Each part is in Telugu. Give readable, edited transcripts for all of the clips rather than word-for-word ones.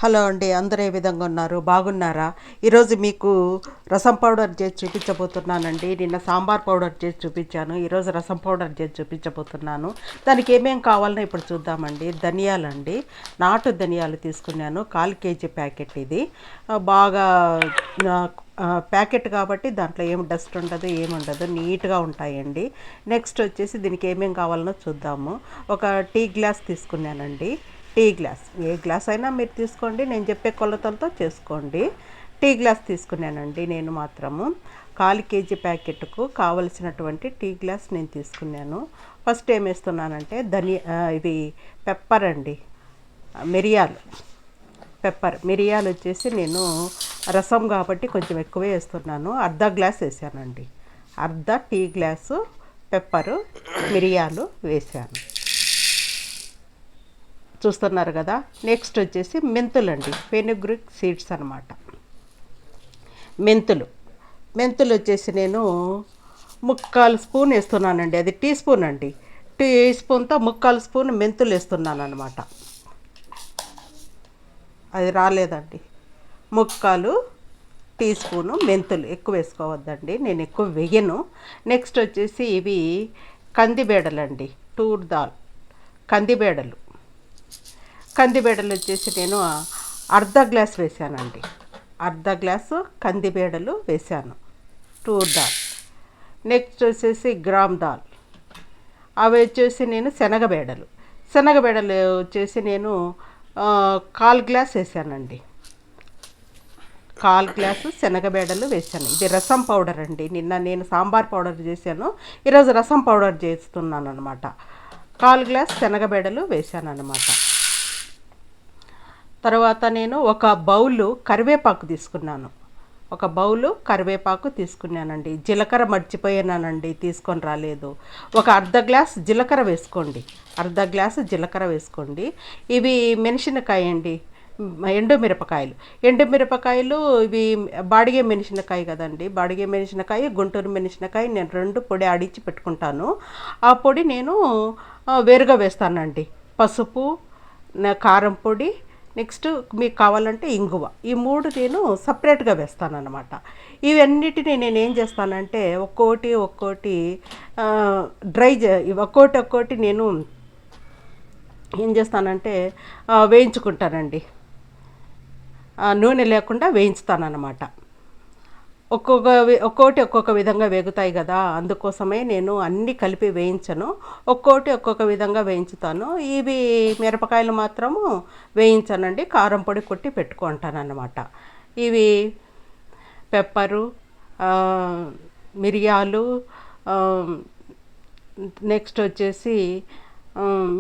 హలో అండి, అందరూ ఏ విధంగా ఉన్నారు? బాగున్నారా? ఈరోజు మీకు రసం పౌడర్ చేసి చూపించబోతున్నానండి. నిన్న సాంబార్ పౌడర్ చేసి చూపించాను. ఈరోజు రసం పౌడర్ చేసి చూపించబోతున్నాను. దానికి ఏమేం కావాలో ఇప్పుడు చూద్దామండి. ధనియాలండి, నాటు ధనియాలు తీసుకున్నాను. 1/4 కేజీ ప్యాకెట్ ఇది. బాగా ప్యాకెట్ కాబట్టి దాంట్లో ఏం డస్ట్ ఉండదు, ఏముండదు, నీట్గా ఉంటాయండి. నెక్స్ట్ వచ్చేసి దీనికి ఏమేం కావాలనో చూద్దాము. ఒక టీ గ్లాస్ తీసుకున్నానండి. టీ గ్లాస్, ఏ గ్లాస్ అయినా మీరు తీసుకోండి, నేను చెప్పే కొలతలతో చేసుకోండి. టీ గ్లాస్ తీసుకున్నానండి నేను మాత్రము. 1/4 కేజీ ప్యాకెట్కు కావలసినటువంటి టీ గ్లాస్ నేను తీసుకున్నాను. ఫస్ట్ ఏం వేస్తున్నానంటే ఇది పెప్పర్ అండి, మిరియాలు. మిరియాలు వచ్చేసి నేను రసం కాబట్టి కొంచెం ఎక్కువే వేస్తున్నాను. అర్ధ గ్లాస్ వేసానండి. అర్ధ టీ గ్లాసు పెప్పరు, మిరియాలు వేసాను. చూస్తున్నారు కదా. నెక్స్ట్ వచ్చేసి మెంతులండి, ఫెనుగ్రిక్ సీడ్స్ అనమాట. మెంతులు వచ్చేసి నేను 1/4 స్పూన్ వేస్తున్నానండి. అది టీ స్పూన్ అండి. టీ స్పూన్తో 1/4 స్పూన్ మెంతులు వేస్తున్నాను అనమాట. అది రాలేదండి. 1/4 టీ స్పూను మెంతులు, ఎక్కువ వేసుకోవద్దండి, నేను ఎక్కువ వేయను. నెక్స్ట్ వచ్చేసి ఇవి కందిబేడలండి, టూర్ దాల్ కందిబేడలు వచ్చేసి నేను అర్ధ గ్లాస్ వేసానండి. అర్ధ గ్లాసు కందిబేడలు వేసాను, టూర్ దాల్. నెక్స్ట్ వచ్చేసి గ్రామ్ దాల్, అవి వచ్చేసి నేను శనగబేడలు వచ్చేసి నేను 1/4 గ్లాస్ వేసానండి. 1/4 గ్లాసు శనగబేడలు వేసాను. ఇది రసం పౌడర్ అండి. నిన్న నేను సాంబార్ పౌడర్ చేశాను, ఈరోజు రసం పౌడర్ చేస్తున్నాను అనమాట. 1/4 గ్లాస్ శనగబేడలు వేసాను అనమాట. తర్వాత నేను ఒక బౌలు కరివేపాకు తీసుకున్నానండి. జీలకర్ర మర్చిపోయానండి, తీసుకొని రాలేదు. ఒక అర్ధ గ్లాస్ జీలకర్ర వేసుకోండి, ఇవి మెణసినకాయ అండి, ఎండుమిరపకాయలు ఇవి బాడిగే మెణసినకాయ కదండి. బాడిగే మెణసినకాయ, గుంటూరు మెణసినకాయ నేను 2 పొడి ఆడించి పెట్టుకుంటాను. ఆ పొడి నేను వేరుగా వేస్తానండి. పసుపు, కారం పొడి, నెక్స్ట్ మీకు కావాలంటే ఇంగువ, ఈ 3 నేను సపరేట్గా వేస్తానన్నమాట. ఇవన్నిటిని నేను ఏం చేస్తానంటే ఒక్కోటి ఒక్కోటి నేను ఏం చేస్తానంటే వేయించుకుంటానండి. నూనె లేకుండా వేయించుతానన్నమాట. ఒక్కొక్క విధంగా వేగుతాయి కదా, అందుకోసమే నేను అన్నీ కలిపి వేయించను. ఒక్కొక్క విధంగా వేయించుతాను. ఇవి మిరపకాయలు మాత్రము వేయించనండి, కారం పొడి కొట్టి పెట్టుకుంటానన్నమాట. ఇవి పెప్పరు, మిరియాలు, నెక్స్ట్ వచ్చేసి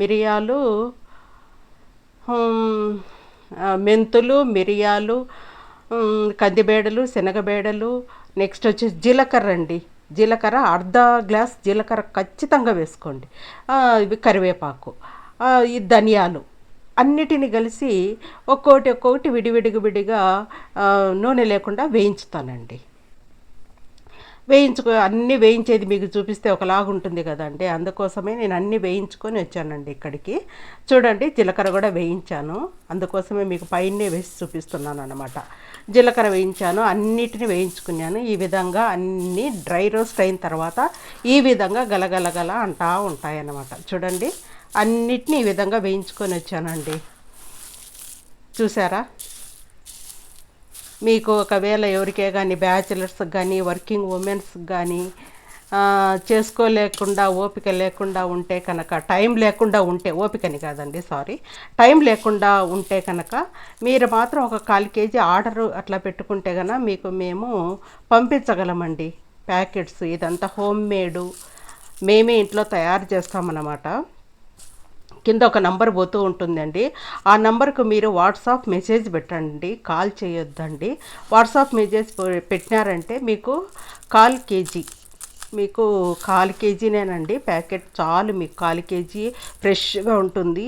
మిరియాలు, మెంతులు, మిరియాలు, కందిబేడలు, శనగబేడలు, నెక్స్ట్ వచ్చేసి జీలకర్ర అర్ధ గ్లాస్ జీలకర్ర ఖచ్చితంగా వేసుకోండి. ఇవి కరివేపాకు, ఈ ధనియాలు అన్నిటిని కలిసి ఒక్కొక్కటి విడిగా నూనె లేకుండా వేయించుతానండి. అన్నీ వేయించేది మీకు చూపిస్తే ఒకలాగా ఉంటుంది కదండి, అందుకోసమే నేను అన్నీ వేయించుకొని వచ్చానండి ఇక్కడికి. చూడండి, జీలకర్ర కూడా వేయించాను, అందుకోసమే మీకు పైనే వేసి చూపిస్తున్నాను అనమాట. జీలకర్ర వేయించాను, అన్నిటిని వేయించుకున్నాను. ఈ విధంగా అన్నీ డ్రై రోస్ట్ అయిన తర్వాత ఈ విధంగా గలగలగల అంటా ఉంటాయన్నమాట. చూడండి, అన్నిటిని ఈ విధంగా వేయించుకొని వచ్చానండి. చూసారా? మీకు ఒకవేళ ఎవరికే కానీ, బ్యాచిలర్స్కి కానీ, వర్కింగ్ ఉమెన్స్కి కానీ చేసుకోలేకుండా ఓపిక లేకుండా ఉంటే కనుక, టైం లేకుండా ఉంటే, ఓపికని కాదండి, టైం లేకుండా ఉంటే కనుక మీరు మాత్రం ఒక 1/4 కేజీ ఆర్డర్ అట్లా పెట్టుకుంటే కనుక మీకు మేము పంపించగలమండి ప్యాకెట్స్. ఇదంతా హోమ్ మేడు, మేమే ఇంట్లో తయారు చేస్తామన్నమాట. కింద ఒక నంబర్ పోతూ ఉంటుందండి, ఆ నంబర్కు మీరు వాట్సాప్ మెసేజ్ పెట్టండి, కాల్ చేయొద్దండి. వాట్సాప్ మెసేజ్ పెట్టినారంటే మీకు 1/4 కేజీ, మీకు 1/4 కేజీనేనండి ప్యాకెట్ చాలు. మీకు 1/4 కేజీ ఫ్రెష్గా ఉంటుంది.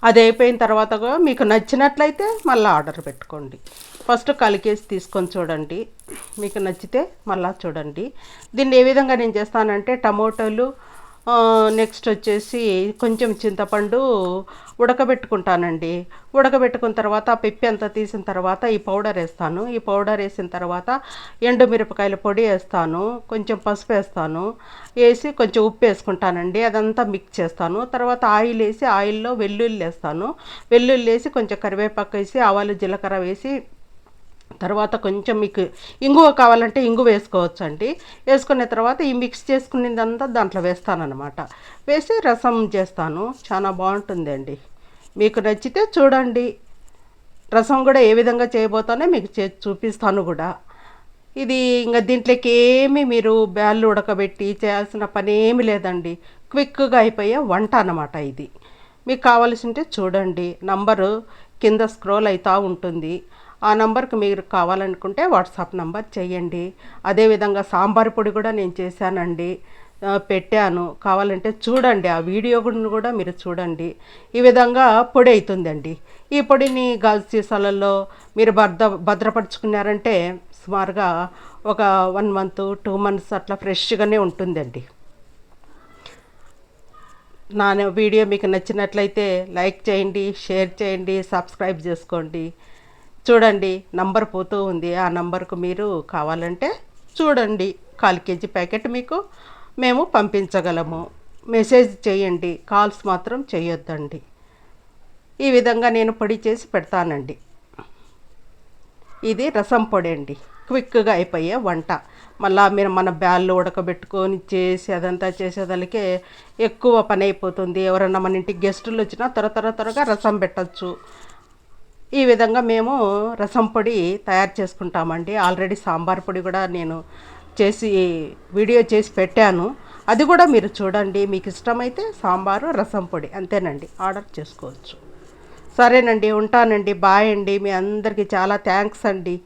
అది అయిపోయిన తర్వాత మీకు నచ్చినట్లయితే మళ్ళీ ఆర్డర్ పెట్టుకోండి. ఫస్ట్ 1/4 కేజీ తీసుకొని చూడండి, మీకు నచ్చితే మళ్ళీ చూడండి. దీన్ని ఏ విధంగా నేను చేస్తానంటే టమోటాలు, నెక్స్ట్ వచ్చేసి కొంచెం చింతపండు ఉడకబెట్టుకుంటానండి. ఉడకబెట్టుకున్న తర్వాత ఆ పిప్పి అంతా తీసిన తర్వాత ఈ పౌడర్ వేస్తాను. ఈ పౌడర్ వేసిన తర్వాత ఎండుమిరపకాయల పొడి వేస్తాను, కొంచెం పసుపు వేస్తాను, వేసి కొంచెం ఉప్పు వేసుకుంటానండి. అదంతా మిక్స్ చేస్తాను. తర్వాత ఆయిల్ వేసి ఆయిల్లో వెల్లుల్లి వేస్తాను. వెల్లుల్లి వేసి కొంచెం కరివేపాకు వేసి ఆవాలు జీలకర్ర వేసి తర్వాత కొంచెం మీకు ఇంగువ కావాలంటే ఇంగువ వేసుకోవచ్చండి. వేసుకున్న తర్వాత ఈ మిక్స్ చేసుకునేదంతా దాంట్లో వేస్తానన్నమాట. వేసి రసం చేస్తాను. చాలా బాగుంటుందండి. మీకు నచ్చితే చూడండి. రసం కూడా ఏ విధంగా చేయబోతానో మీకు చూపిస్తాను కూడా. ఇది ఇంకా దీంట్లోకి ఏమి మీరు బ్యాళ్ళు ఉడకబెట్టి చేయాల్సిన పని ఏమి లేదండి. క్విక్గా అయిపోయే వంట అన్నమాట ఇది. మీకు కావాల్సింటే చూడండి. నంబరు కింద స్క్రోల్ అవుతూ ఉంటుంది. ఆ నంబర్కి మీరు కావాలనుకుంటే వాట్సాప్ నంబర్ చేయండి. అదేవిధంగా సాంబార్ పొడి కూడా నేను చేశానండి, పెట్టాను. కావాలంటే చూడండి. ఆ వీడియో కూడా మీరు చూడండి. ఈ విధంగా పొడి అవుతుందండి. ఈ పొడిని గాజు సీసాలలో మీరు భద్రపరుచుకున్నారంటే సుమారుగా ఒక 1 మంత్ 2 మంత్స్ అట్లా ఫ్రెష్గానే ఉంటుందండి. నా వీడియో మీకు నచ్చినట్లయితే లైక్ చేయండి, షేర్ చేయండి, సబ్స్క్రైబ్ చేసుకోండి. చూడండి, నంబర్ పోతూ ఉంది. ఆ నంబర్కు మీరు కావాలంటే చూడండి. 1/4 కేజీ ప్యాకెట్ మీకు మేము పంపించగలము. మెసేజ్ చేయండి, కాల్స్ మాత్రం చేయొద్దండి. ఈ విధంగా నేను పొడి చేసి పెడతానండి. ఇది రసం పొడి అండి, క్విక్గా అయిపోయే వంట. మళ్ళీ మీరు మన బ్యాళ్ళు ఉడకబెట్టుకొని చేసి అదంతా చేసేదానికే ఎక్కువ పని అయిపోతుంది. ఎవరన్నా మన ఇంటికి గెస్టులు వచ్చినా త్వరగా రసం పెట్టచ్చు. ఈ విధంగా మేము రసం పొడి తయారు చేసుకుంటామండి. ఆల్రెడీ సాంబార్ పొడి కూడా నేను చేసి వీడియో చేసి పెట్టాను. అది కూడా మీరు చూడండి. మీకు ఇష్టమైతే సాంబారు రసం పొడి అంతేనండి, ఆర్డర్ చేసుకోవచ్చు. సరేనండి, ఉంటానండి. బాయ్ అండి. మీ అందరికీ చాలా థ్యాంక్స్ అండి.